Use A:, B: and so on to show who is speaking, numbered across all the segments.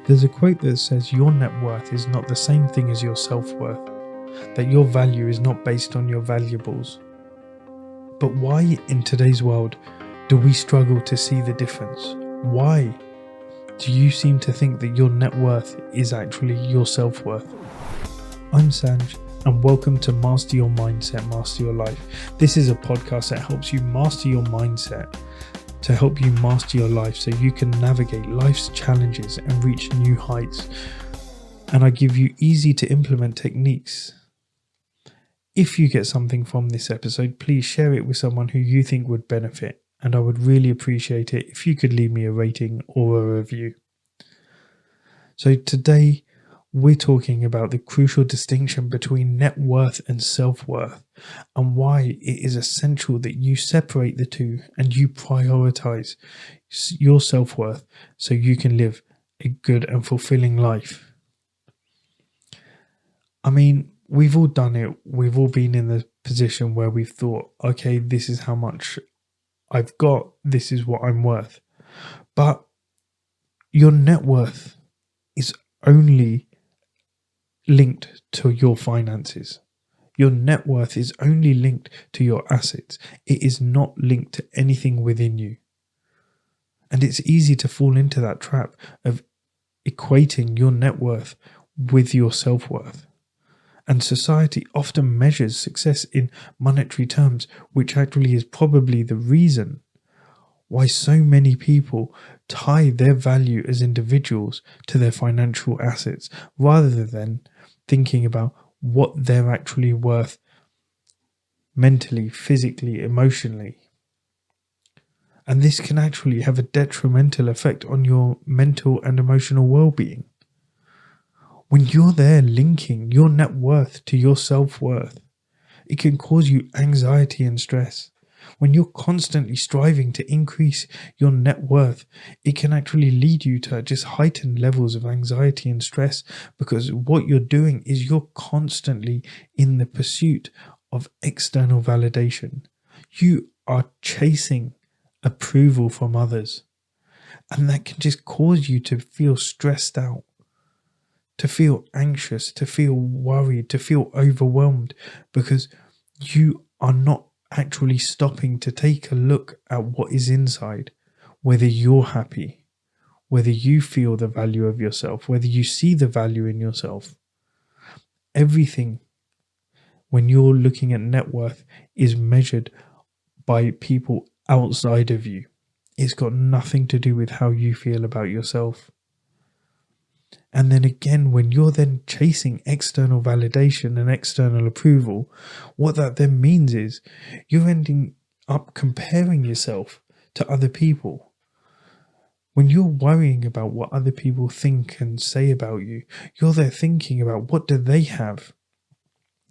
A: There's a quote that says your net worth is not the same thing as your self-worth, that your value is not based on your valuables. But why in today's world do we struggle to see the difference? Why do you seem to think that your net worth is actually your self-worth? I'm Sanj, and welcome to Master Your Mindset, Master Your Life. This is a podcast that helps you master your mindset to help you master your life so you can navigate life's challenges and reach new heights. And I give you easy to implement techniques. If you get something from this episode, please share it with someone who you think would benefit. And I would really appreciate it if you could leave me a rating or a review. So today we're talking about the crucial distinction between net worth and self-worth, and why it is essential that you separate the two and you prioritize your self-worth so you can live a good and fulfilling life. I mean, we've all done it. We've all been in the position where we've thought, okay, this is how much I've got, this is what I'm worth. But your net worth is only linked to your finances. Your net worth is only linked to your assets. It is not linked to anything within you. And it's easy to fall into that trap of equating your net worth with your self-worth. And society often measures success in monetary terms, which actually is probably the reason why so many people tie their value as individuals to their financial assets, rather than thinking about what they're actually worth mentally, physically, emotionally. And this can actually have a detrimental effect on your mental and emotional well-being. When you're there linking your net worth to your self-worth, it can cause you anxiety and stress. When you're constantly striving to increase your net worth, it can actually lead you to just heightened levels of anxiety and stress, because what you're doing is you're constantly in the pursuit of external validation. You are chasing approval from others, and that can just cause you to feel stressed out, to feel anxious, to feel worried, to feel overwhelmed, because you are not actually stopping to take a look at what is inside, whether you're happy, whether you feel the value of yourself, whether you see the value in yourself. Everything, when you're looking at net worth, is measured by people outside of you. It's got nothing to do with how you feel about yourself. And then again, when you're then chasing external validation and external approval, what that then means is you're ending up comparing yourself to other people. When you're worrying about what other people think and say about you, you're there thinking about what do they have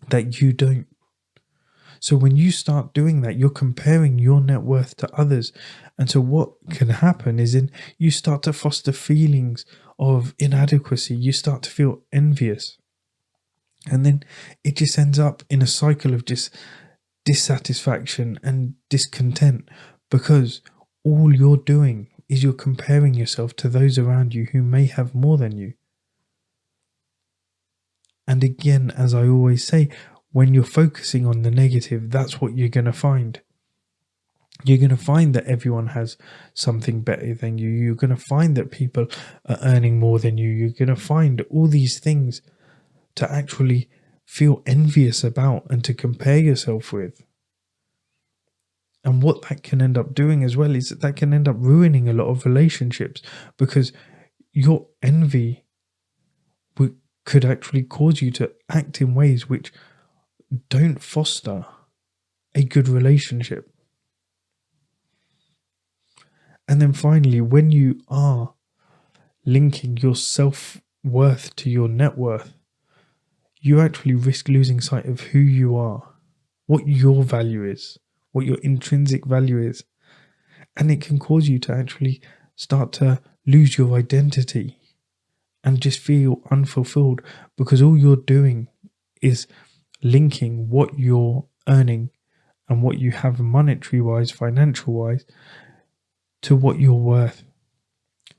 A: that you don't. So when you start doing that, you're comparing your net worth to others. And so what can happen is you start to foster feelings of inadequacy. You start to feel envious. And then it just ends up in a cycle of just dissatisfaction and discontent, because all you're doing is you're comparing yourself to those around you who may have more than you. And again, as I always say, when you're focusing on the negative, that's what you're going to find. You're going to find that everyone has something better than you. You're going to find that people are earning more than you. You're going to find all these things to actually feel envious about and to compare yourself with. And what that can end up doing as well is that can end up ruining a lot of relationships, because your envy could actually cause you to act in ways which don't foster a good relationship. And then finally, when you are linking your self-worth to your net worth, you actually risk losing sight of who you are, what your value is, what your intrinsic value is. And it can cause you to actually start to lose your identity and just feel unfulfilled, because all you're doing is linking what you're earning and what you have monetary wise, financial wise, to what you're worth.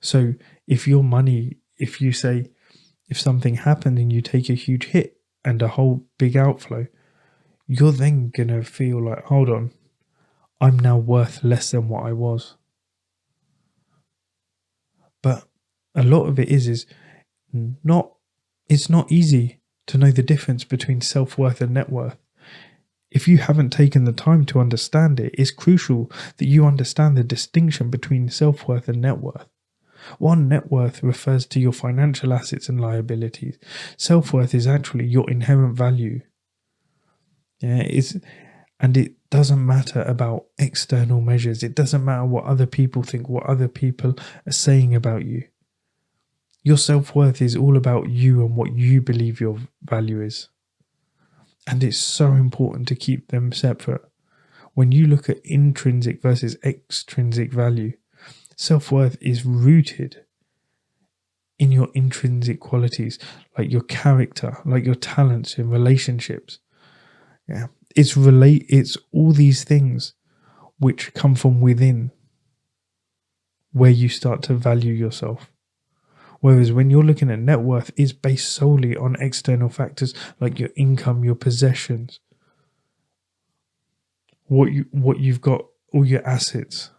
A: So if your money if you say, if something happened and you take a huge hit and a whole big outflow, you're then going to feel like, hold on, I'm now worth less than what I was. But a lot of it is not, it's not easy to know the difference between self-worth and net worth. If you haven't taken the time to understand it, it's crucial that you understand the distinction between self-worth and net worth. One, net worth refers to your financial assets and liabilities. Self-worth is actually your inherent value. And it doesn't matter about external measures. It doesn't matter what other people think, what other people are saying about you. Your self-worth is all about you and what you believe your value is. And it's so important to keep them separate. When you look at intrinsic versus extrinsic value, self-worth is rooted in your intrinsic qualities, like your character, like your talents in relationships. Yeah. It's all these things which come from within where you start to value yourself. Whereas when you're looking at net worth, it's based solely on external factors like your income, your possessions, what you've got, all your assets.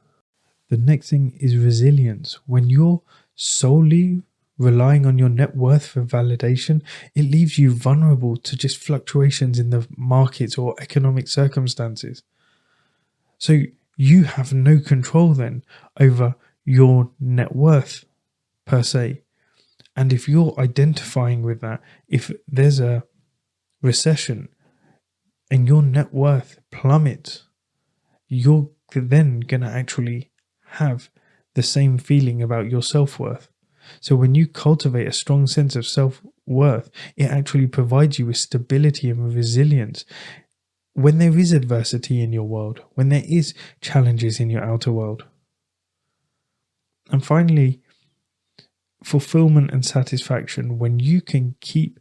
A: The next thing is resilience. When you're solely relying on your net worth for validation, it leaves you vulnerable to just fluctuations in the markets or economic circumstances. So you have no control then over your net worth per se. And if you're identifying with that, if there's a recession and your net worth plummets, you're then going to actually have the same feeling about your self-worth. So when you cultivate a strong sense of self-worth, it actually provides you with stability and resilience when there is adversity in your world, when there is challenges in your outer world. And finally, fulfillment and satisfaction. When you can keep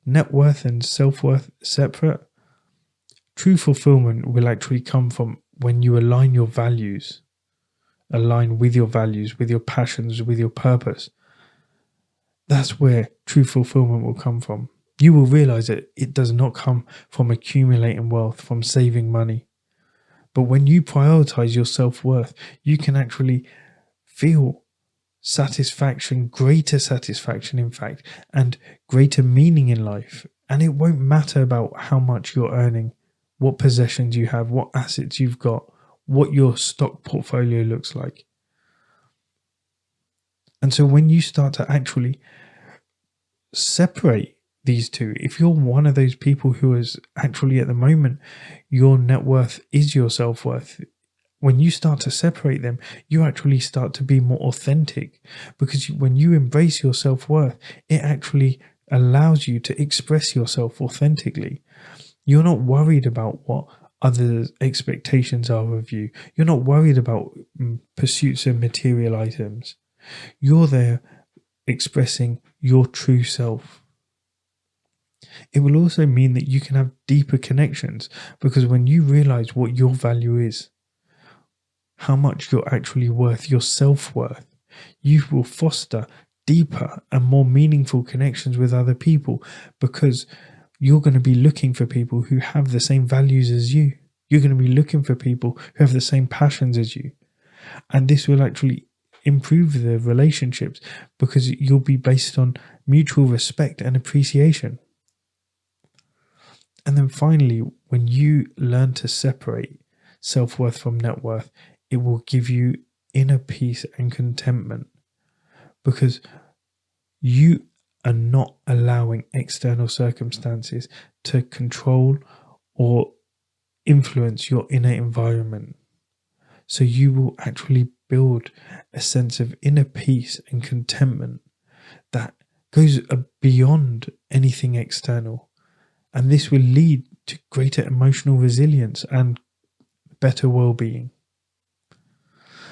A: net worth and self-worth separate, true fulfillment will actually come from when you align your values, align with your values, with your passions, with your purpose. That's where true fulfillment will come from. You will realize that it does not come from accumulating wealth, from saving money. But when you prioritize your self-worth, you can actually feel satisfaction, greater satisfaction, in fact, and greater meaning in life. And it won't matter about how much you're earning, what possessions you have, what assets you've got, what your stock portfolio looks like. And so when you start to actually separate these two, if you're one of those people who is actually at the moment, your net worth is your self-worth, when you start to separate them, you actually start to be more authentic, because when you embrace your self-worth, it actually allows you to express yourself authentically. You're not worried about what others' expectations are of you. You're not worried about pursuits of material items. You're there expressing your true self. It will also mean that you can have deeper connections, because when you realize what your value is, how much you're actually worth, your self-worth, you will foster deeper and more meaningful connections with other people, because you're going to be looking for people who have the same values as you. You're going to be looking for people who have the same passions as you. And this will actually improve the relationships, because you'll be based on mutual respect and appreciation. And then finally, when you learn to separate self-worth from net worth, it will give you inner peace and contentment, because you are not allowing external circumstances to control or influence your inner environment. So you will actually build a sense of inner peace and contentment that goes beyond anything external. And this will lead to greater emotional resilience and better well-being.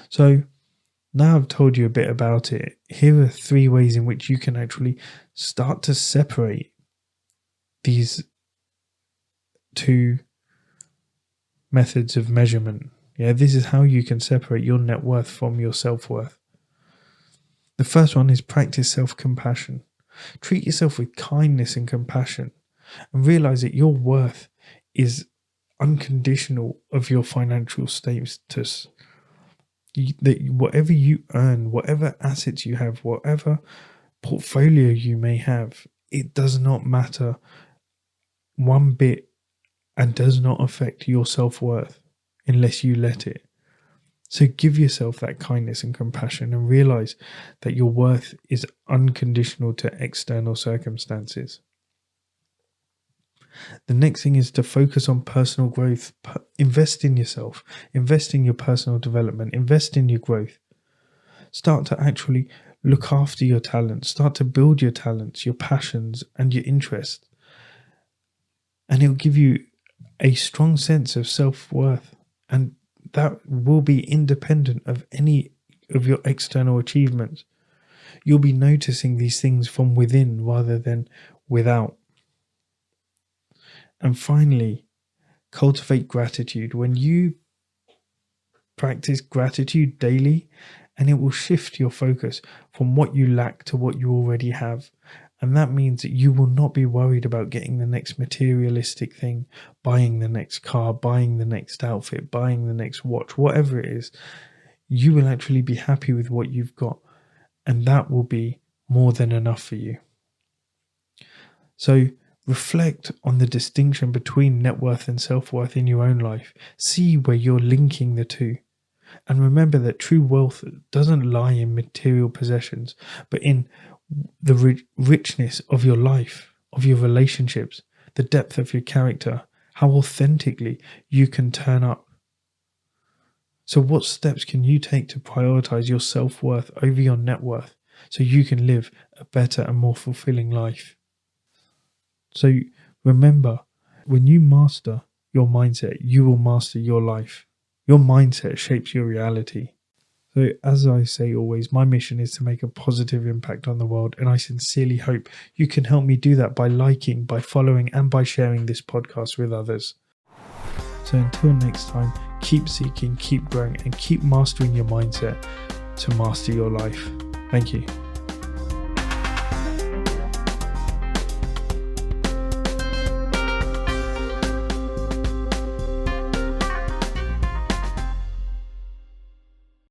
A: So now I've told you a bit about it, here are 3 ways in which you can actually start to separate these 2 methods of measurement. Yeah, this is how you can separate your net worth from your self-worth. The first one is practice self-compassion. Treat yourself with kindness and compassion, and realize that your worth is unconditional of your financial status. That whatever you earn, whatever assets you have, whatever portfolio you may have, it does not matter one bit and does not affect your self-worth unless you let it. So give yourself that kindness and compassion and realize that your worth is unconditional to external circumstances. The next thing is to focus on personal growth. Invest in yourself, invest in your personal development, invest in your growth. Start to actually look after your talents, start to build your talents, your passions, and your interests. And it will give you a strong sense of self-worth, and that will be independent of any of your external achievements. You'll be noticing these things from within rather than without. And finally, cultivate gratitude. When you practice gratitude daily, and it will shift your focus from what you lack to what you already have. And that means that you will not be worried about getting the next materialistic thing, buying the next car, buying the next outfit, buying the next watch, whatever it is. You will actually be happy with what you've got, and that will be more than enough for you. So reflect on the distinction between net worth and self-worth in your own life. See where you're linking the two. And remember that true wealth doesn't lie in material possessions, but in the richness of your life, of your relationships, the depth of your character, how authentically you can turn up. So what steps can you take to prioritize your self-worth over your net worth so you can live a better and more fulfilling life? So remember, when you master your mindset, you will master your life. Your mindset shapes your reality. So as I say always, my mission is to make a positive impact on the world, and I sincerely hope you can help me do that by liking, by following, and by sharing this podcast with others. So until next time, keep seeking, keep growing, and keep mastering your mindset to master your life. Thank you.